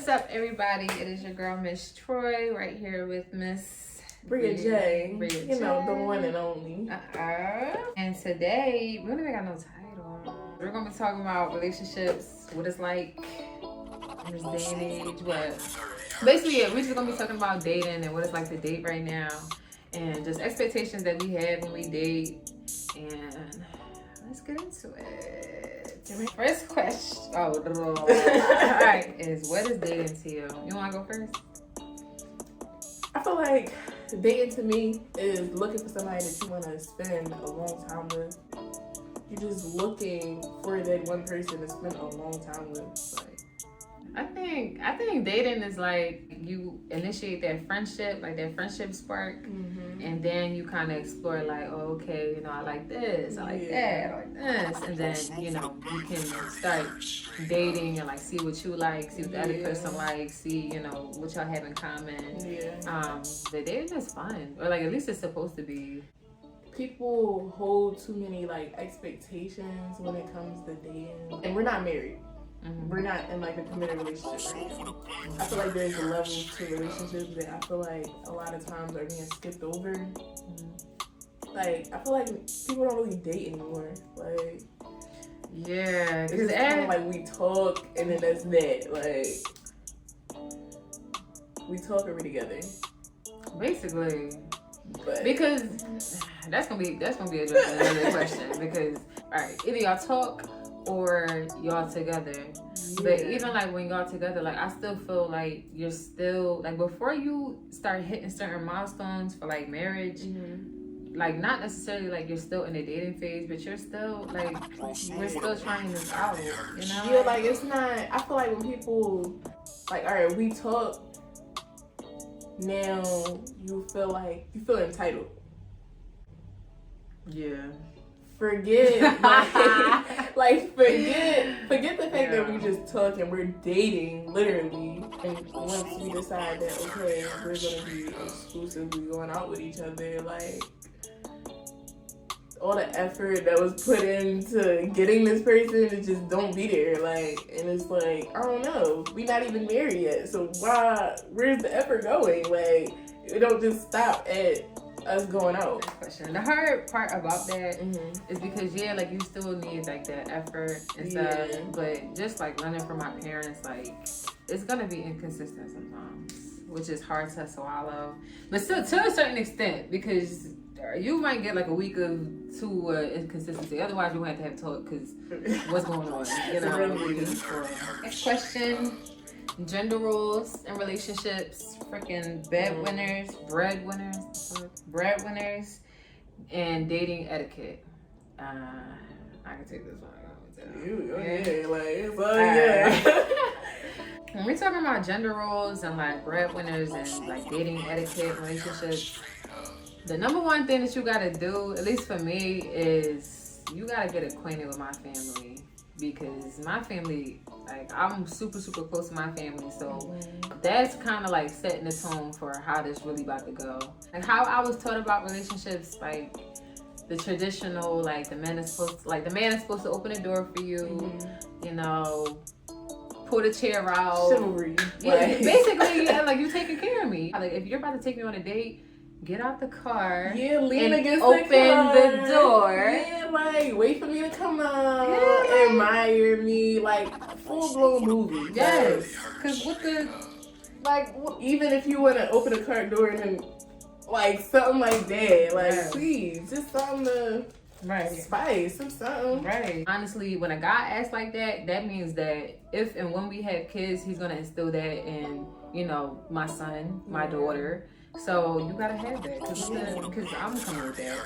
What's up, everybody? It is your girl, Miss Troy, right here with Miss Bria J. Bria You know, J. the one and only. And today, we don't even got no title. We're going to be talking about relationships, what it's like in this day and age. But basically, yeah, we're just going to be talking about dating and what it's like to date right now. And just expectations that we have when we date. And let's get into it. First question, all right, is what is dating to you? You want to go first? I feel like dating to me is looking for somebody that you want to spend a long time with. You're just looking for that one person to spend a long time with. Like, I think dating is like you initiate that friendship, like that friendship spark, and then you kind of explore like, oh, okay, you know, I like this, I like that, I like this, and then you know you can start dating and like see what you like, see what the other person likes, see you know what y'all have in common. But dating is fun, or like at least it's supposed to be. People hold too many like expectations when it comes to dating, and we're not married. We're not in like a committed relationship right now. I feel like there's levels to relationships that I feel like a lot of times are being skipped over. Like, I feel like people don't really date anymore. Like, yeah, it's just kind of like we talk and then that's that. Like, we talk and we together. Basically. But because that's gonna be another question. Because all right, either y'all talk or y'all together. But even like when y'all together, like I still feel like you're still like before you start hitting certain milestones for like marriage, like not necessarily like you're still in the dating phase, but you're still like we're still trying this out, you know? Yeah, like it's not. I feel like when people like, all right, we talk. Now you feel entitled. Yeah. Forget forget the fact that we just talk and we're dating literally, and once we decide that okay, we're gonna be exclusively going out with each other, like all the effort that was put into getting this person, it just don't be there. Like, and it's like, I don't know, we not even married yet, so where's the effort going? Like, it don't just stop at us going out. Question. The hard part about that is because like you still need like that effort and stuff, but just like learning from my parents, like it's gonna be inconsistent sometimes, which is hard to swallow, but still to a certain extent, because you might get like a week of two inconsistency. Otherwise, you have to have talk because what's going on, you know. Next question. Gender roles in relationships, freaking breadwinners, and dating etiquette. I can take this one. When we're talking about gender roles and like breadwinners and like dating etiquette, relationships, the number one thing that you gotta do, at least for me, is you gotta get acquainted with my family. Because my family, like, I'm super, super close to my family. So that's kind of like setting the tone for how this really about to go. Like how I was taught about relationships, like the traditional, like the man is supposed to open the door for you, you know, pull the chair out. Chivalry. Yeah, basically, like you taking care of me. Like if you're about to take me on a date, get out the car. Yeah, lean against open the door. Yeah, like wait for me to come out. Admire me, like full blown movie. Yes, because even if you want to open a car door and then like something like that, like please, just something to spice or something. Right. Honestly, when a guy acts like that, that means that if and when we have kids, he's gonna instill that in, you know, my son, my daughter. So you gotta have that because I'm coming with that.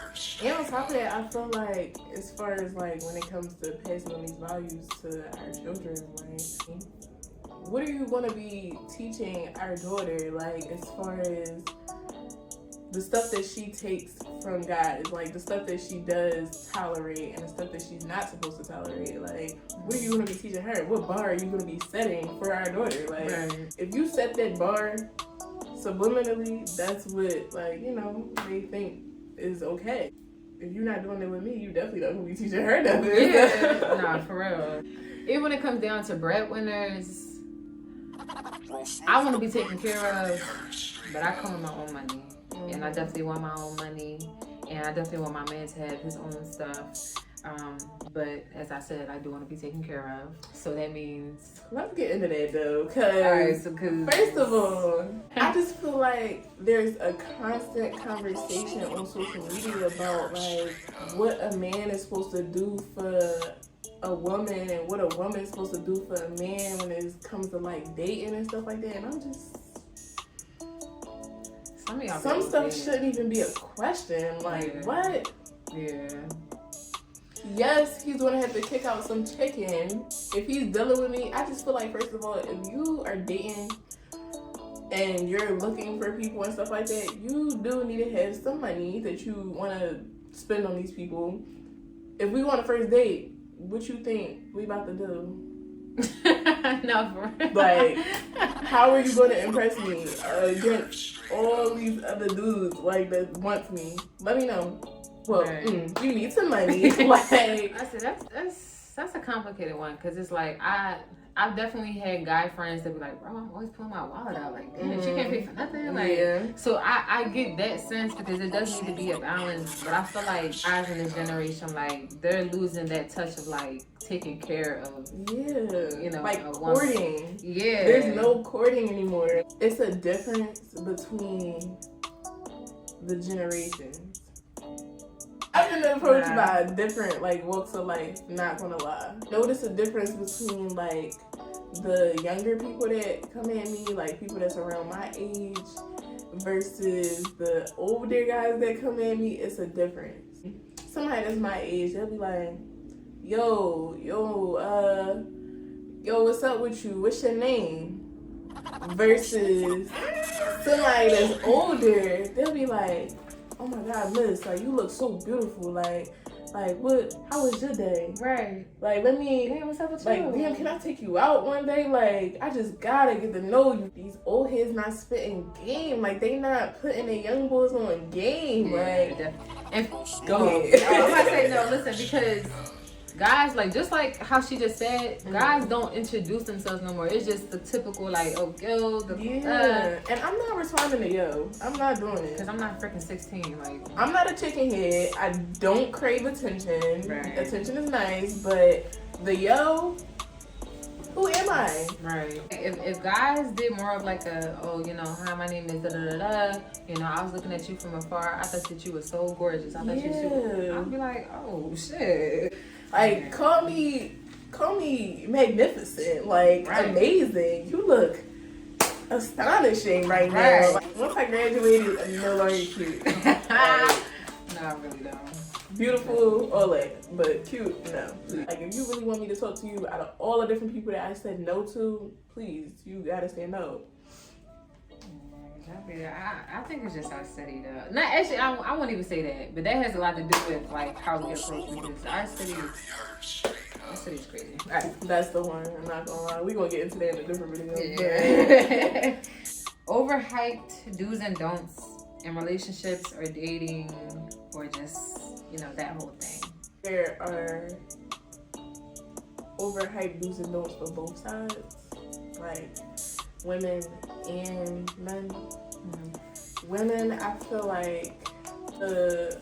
And on top of that, I feel like as far as like when it comes to passing on these values to our children, like what are you gonna be teaching our daughter? Like as far as the stuff that she takes from guys, like the stuff that she does tolerate and the stuff that she's not supposed to tolerate. Like what are you gonna be teaching her? What bar are you gonna be setting for our daughter? Like if you set that bar subliminally, that's what, like, you know, they think is okay. If you're not doing it with me, you definitely don't be teaching her nothing. Yeah, nah, for real. Even when it comes down to breadwinners, I want to be taken care of, but I come with my own money. And I definitely want my own money. And I definitely want my man to have his own stuff. But as I said, I do want to be taken care of. So that means... Let's get into that though. Cause first of all, I just feel like there's a constant conversation on social media about like what a man is supposed to do for a woman and what a woman is supposed to do for a man when it comes to like dating and stuff like that. And I'm just... Some stuff shouldn't even be a question. Like, what? Yeah. Yes, he's gonna have to kick out some chicken if he's dealing with me. I just feel like, first of all, if you are dating and you're looking for people and stuff like that, you do need to have some money that you want to spend on these people. If we go on a first date, what you think we about to do? No, for real. Like, how are you going to impress me against all these other dudes like that wants me? Let me know. Well, right. You need some money. Like, I said that's a complicated one because it's like I've definitely had guy friends that be like, bro, I'm always pulling my wallet out. Like, damn, she can't pay for nothing. Like, yeah. So I get that sense because it does need to be a balance. But I feel like guys in this generation, like, they're losing that touch of like taking care of, you know, like a courting. Woman. Yeah. There's no courting anymore. It's a difference between the generations. I've been approached by different like walks of life, not gonna lie. Notice a difference between like the younger people that come at me, like people that's around my age, versus the older guys that come at me. It's a difference. Somebody that's my age, they'll be like, yo, what's up with you? What's your name? Versus somebody that's older, they'll be like, oh my God, miss, like, you look so beautiful. Like, what, how was your day? Right. Like, let me, damn, what's up with like, you? damn, can I take you out one day? Like, I just gotta get to know you. These old heads not spitting game. Like, they not putting the young boys on game. Like, and go ahead. I'm about to say, no, listen, because guys, like, just like how she just said, guys don't introduce themselves no more. It's just the typical, like, oh, yo, and I'm not responding to yo. I'm not doing it. Because I'm not freaking 16. Like, I'm not a chicken head. I don't crave attention. Right. Attention is nice, but the yo, who am I? Right. If guys did more of like a, oh, you know, hi, my name is da-da-da-da, you know, I was looking at you from afar, I thought that you were so gorgeous. I thought you were, I'd be like, oh, shit. Like, call me magnificent, like, amazing. You look astonishing right now. Like, once I graduated, I'm no longer cute. Like, no, I really don't. Beautiful, all that, but cute, no. Like, if you really want me to talk to you, out of all the different people that I said no to, please, you gotta say no. I think it's just our city, though. Not actually, I won't even say that, but that has a lot to do with like how we approach because our city's crazy. All right, that's the one. I'm not gonna lie. We gonna get into that in a different video. Yeah. Overhyped do's and don'ts in relationships or dating or just, you know, that whole thing. There are overhyped do's and don'ts for both sides, like women and men. Women, I feel like the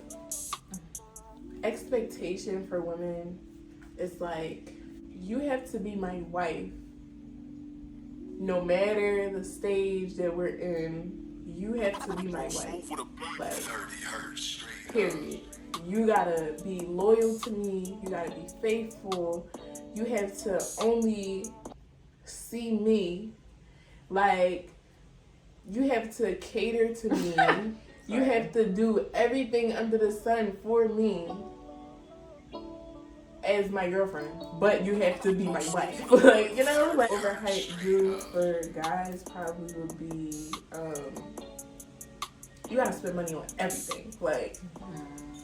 expectation for women is like, you have to be my wife no matter the stage that we're in. You have to be my wife, like, period. You gotta be loyal to me, you gotta be faithful, you have to only see me, like, you have to cater to me. You have to do everything under the sun for me as my girlfriend. But you have to be my wife. Like, you know, like, overhyped do for guys probably would be, you gotta spend money on everything. Like,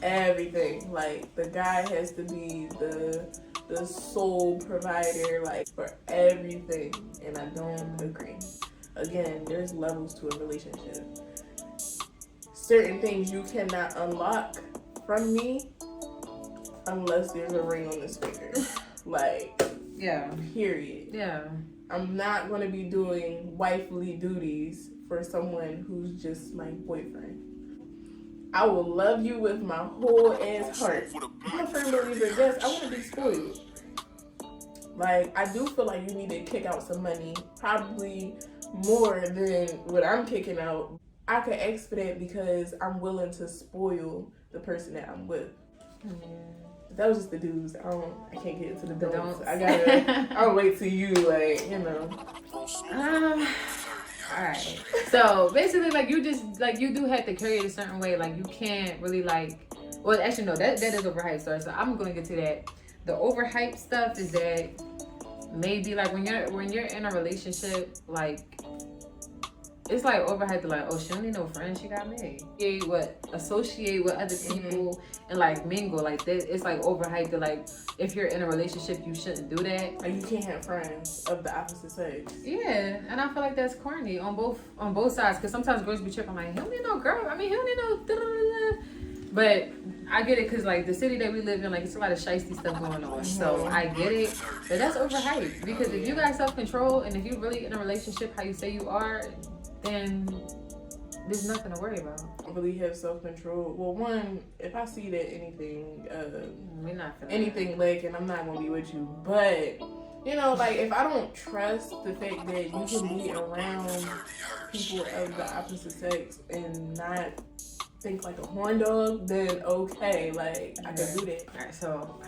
everything. Like, the guy has to be the sole provider, like, for everything. And I don't agree. Again, there's levels to a relationship. Certain things you cannot unlock from me unless there's a ring on this finger. Like, yeah. Period. Yeah. I'm not going to be doing wifely duties for someone who's just my boyfriend. I will love you with my whole ass heart. I'm a firm believer, yes, I want to be spoiled. Like, I do feel like you need to kick out some money, probably more than what I'm kicking out. I could ask for that because I'm willing to spoil the person that I'm with. That was just the dudes. I can't get into the don'ts. I'll wait till you, like, you know. Alright. So basically, like, you just, like, you do have to carry it a certain way. Like, you can't really, like, well, actually, no, that is overhyped, sorry. So I'm going to get to that. The overhyped stuff is that maybe, like, when you're in a relationship, like, it's like overhyped to, like, oh, she don't need no friends, she got me. Associate with other people and, like, mingle. Like, that, it's like overhyped to, like, if you're in a relationship, you shouldn't do that. Like, you can't have friends of the opposite sex. Yeah, and I feel like that's corny on both sides. Because sometimes girls be tripping, like, he don't need no girl. I mean, he don't need no da-da-da-da. But I get it, because, like, the city that we live in, like, it's a lot of shiesty stuff going on. So I get it. But that's overhyped. Because if you got self-control and if you're really in a relationship how you say you are, then there's nothing to worry about. I really have self-control. Well, one, if I see that anything lacking, I'm not gonna be with you. But, you know, like, if I don't trust the fact that you can be around people of the opposite sex and not think like a horn dog, then okay, like, I can do that. Alright, so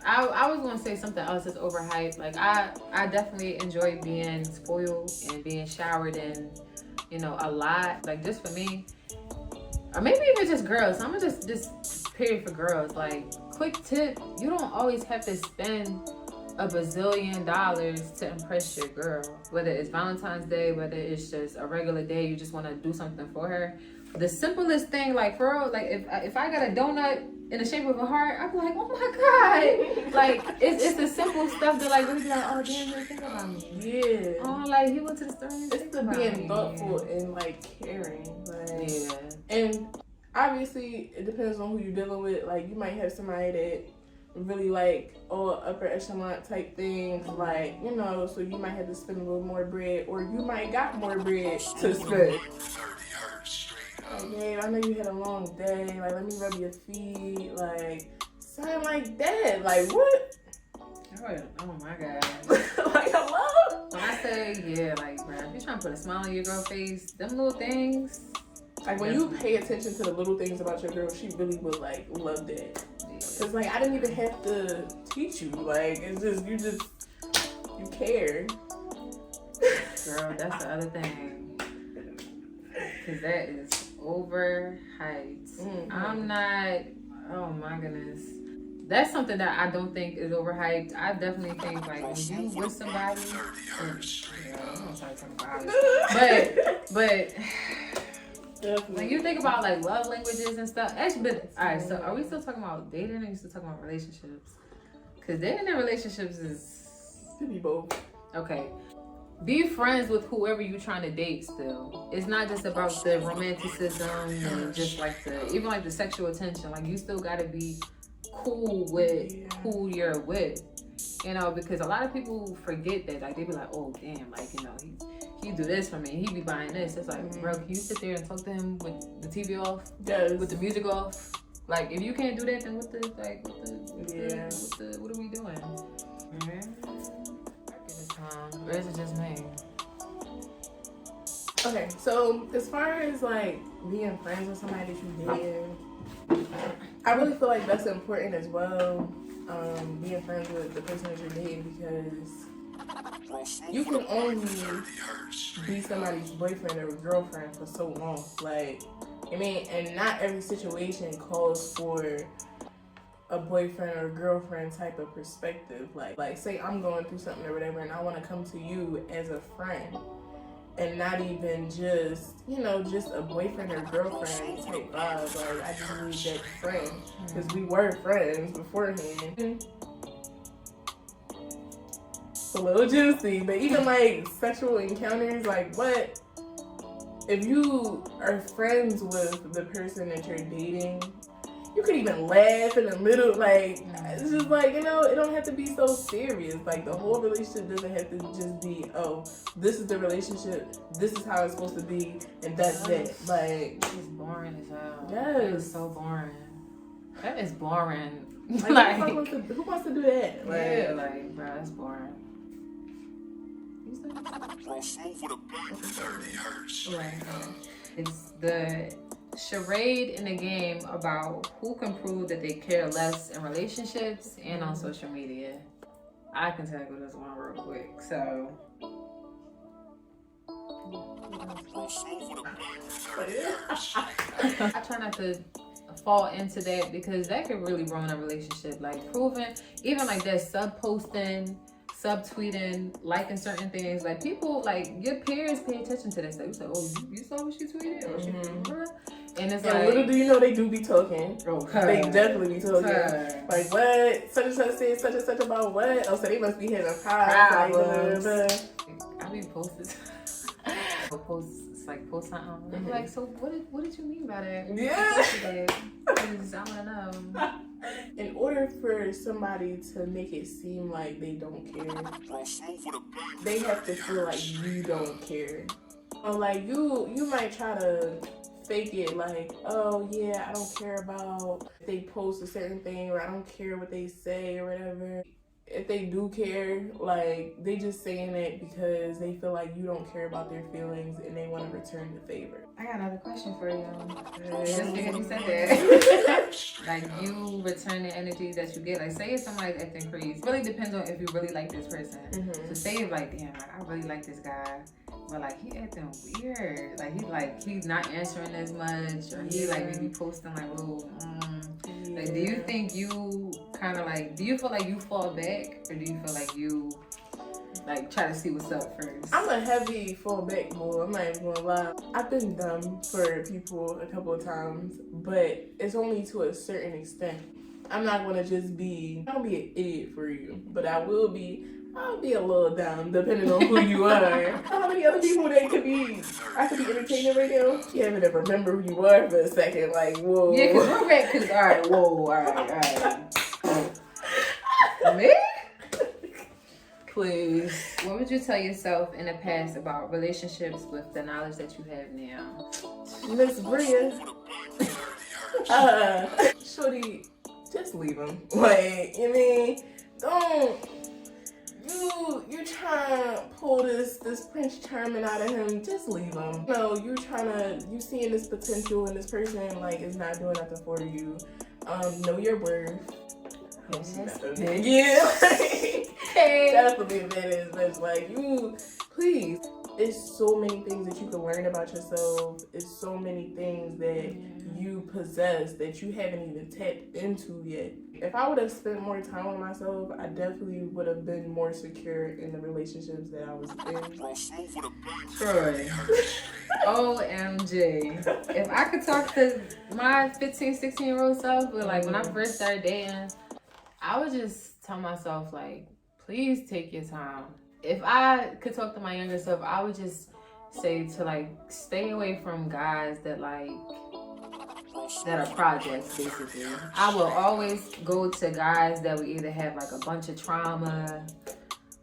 I was gonna say something else that's overhyped. Like, I definitely enjoy being spoiled and being showered in, you know, a lot. Like, just for me, or maybe even just girls. I'm gonna just period for girls. Like, quick tip: you don't always have to spend a bazillion dollars to impress your girl. Whether it's Valentine's Day, whether it's just a regular day, you just want to do something for her. The simplest thing, like, for real, like, if I got a donut in the shape of a heart, I'd be like, oh my god, like, it's the simple stuff that, like, really be like, oh damn, really think about me. Yeah. Oh, like, he went to the store. It's the being thoughtful and, like, caring. Like, yeah. And obviously, it depends on who you're dealing with. Like, you might have somebody that really, like, all upper echelon type things, like, you know, so you might have to spend a little more bread, or you might got more bread to spend. Like, babe, I know you had a long day. Like, let me rub your feet. Like, something like that. Like, what? Oh my god. Like, hello? When I say, yeah, like, bro, if you're trying to put a smile on your girl's face, them little things. Like, when you pay attention to the little things about your girl, she really would, like, love that. Cause, like, I didn't even have to teach you. Like, it's just, you care. Girl, that's the other thing. Cause that is overhyped. I'm not, oh my goodness. That's something that I don't think is overhyped. I definitely think, like, when you with somebody, I'm not talking about it. But when you think about, like, love languages and stuff, actually, but alright, so are we still talking about dating, or are you still talking about relationships? Because dating and relationships is could be both. Okay. Be friends with whoever you're trying to date still. It's not just about the romanticism and just like even like the sexual attention. Like, you still gotta be cool with who you're with. You know, because a lot of people forget that. Like, they be like, oh damn, like, you know, he do this for me, he be buying this. It's like, bro, can you sit there and talk to him with the TV off? Yes. With the music off? Like, if you can't do that, then what are we doing? Or is it just me? Okay, so as far as, like, being friends with somebody that you date, I really feel like that's important as well. Being friends with the person that you're dating, because you can only be somebody's boyfriend or girlfriend for so long. Like, I mean, and not every situation calls for a boyfriend or girlfriend type of perspective. Like say I'm going through something or whatever, and I want to come to you as a friend, and not even just, you know, just a boyfriend or girlfriend type vibe. Like, I just need that friend, because we were friends beforehand. It's a little juicy, but even like sexual encounters, like, what if you are friends with the person that you're dating You could even laugh in the middle. Like, it's just like, you know, it don't have to be so serious. Like, the whole relationship doesn't have to just be, oh, this is the relationship, this is how it's supposed to be, and that's it. Like, it's boring as hell. Yes. That is so boring. That is boring. Like, who wants to do that? Like, yeah, like, bro, that's boring. Right. It's the charade in the game about who can prove that they care less in relationships and on social media. I can tackle this one real quick. So, I try not to fall into that because that could really ruin a relationship. Like proving, even like that sub-posting, sub-tweeting, liking certain things. Like people, like your peers pay attention to that stuff. You say, oh, you saw what she tweeted? Or she and it's like, little do you know, they do be talking. They definitely be talking. Like, what? Such and such said such and such about what? Oh, so they must be having problems. I be posted. Post something. I'm like, so what did you mean by that? Yeah. Because I want to know. In order for somebody to make it seem like they don't care, they have to feel like you don't care. Or like you might try to fake it like, oh yeah, I don't care about if they post a certain thing, or I don't care what they say or whatever. If they do care, like, they just saying it because they feel like you don't care about their feelings and they want to return the favor. I got another question for you. Just because you said that. Like, you return the energy that you get. Like, say if somebody's acting crazy. It really depends on if you really like this person. So say if, like, damn, like, I really like this guy, but, like, he acting weird. Like, he's not answering as much, or he, like, maybe posting, like, little, Like, do you think you kind of, like, do you feel like you fall back, or do you feel like you, like, try to see what's up first? I'm a heavy fall back boy. I'm not even gonna lie. I've been dumb for people a couple of times, but it's only to a certain extent. I'm not gonna just be, I'll be an idiot for you, but I'll be a little dumb depending on who you are. How many other people that could be, I could be entertaining right now? You haven't ever remember who you are for a second, like, whoa. Yeah, because we're back, because, all right, whoa, all right. Me? Please. What would you tell yourself in the past about relationships with the knowledge that you have now? Miss Bria. Shorty, just leave him. Like, you mean, don't. You trying to pull this Prince Charming out of him, just leave him. No, you seeing this potential in this person, like, it's not doing nothing for you. Know your worth. Yeah. Definitely a badass bitch. Like, you, please. It's so many things that you can learn about yourself. It's so many things that you possess that you haven't even tapped into yet. If I would have spent more time with myself, I definitely would have been more secure in the relationships that I was in. Troy. OMG. If I could talk to my 15, 16-year-old self, but like when I first started dating, I would just tell myself, like, please take your time. If I could talk to my younger self, I would just say to, like, stay away from guys that, like, that are projects, basically. I will always go to guys that would either have, like, a bunch of trauma,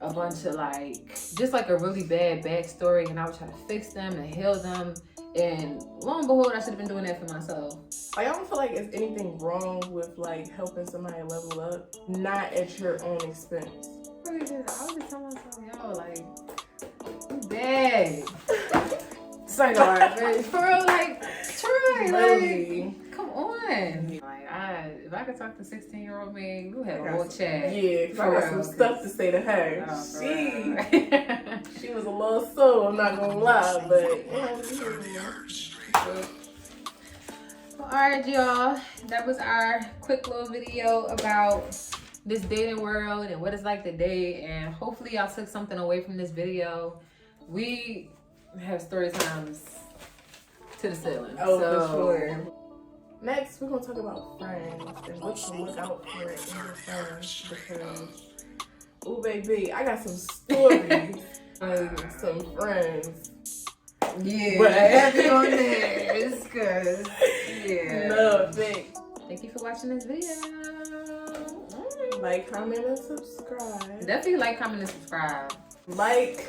a bunch of, like, just, like, a really bad backstory, and I would try to fix them and heal them. And lo and behold, I should have been doing that for myself. I don't feel like there's anything wrong with, like, helping somebody level up, not at your own expense. I was just telling myself, yo, like, you bad. Sorry, but for real, like, try, like, come on. Like, if I could talk to 16-year-old me, we'll have a whole chat. Yeah, I got some stuff to say to her. She was a little soul, I'm not gonna lie, but alright, y'all, that was our quick little video about this dating world and what it's like to date, and hopefully y'all took something away from this video. We have story times to the ceiling. Oh, so, for sure. Next, we're gonna talk about friends and what to look out for in your friends, because, ooh baby, I got some stories and some friends. Yeah, but happy on this, cause yeah. No, thanks. Thank you for for watching this video. Like, comment, and subscribe. Definitely like, comment, and subscribe. Like,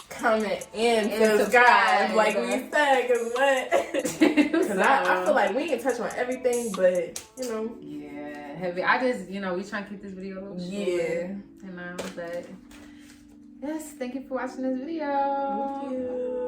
comment, and subscribe. Like we said, because what? Because I feel like we can touch on everything, but, you know. Yeah, heavy. I just, you know, we trying to keep this video a little short. Yeah. You know, but yes, thank you for watching this video. Thank you.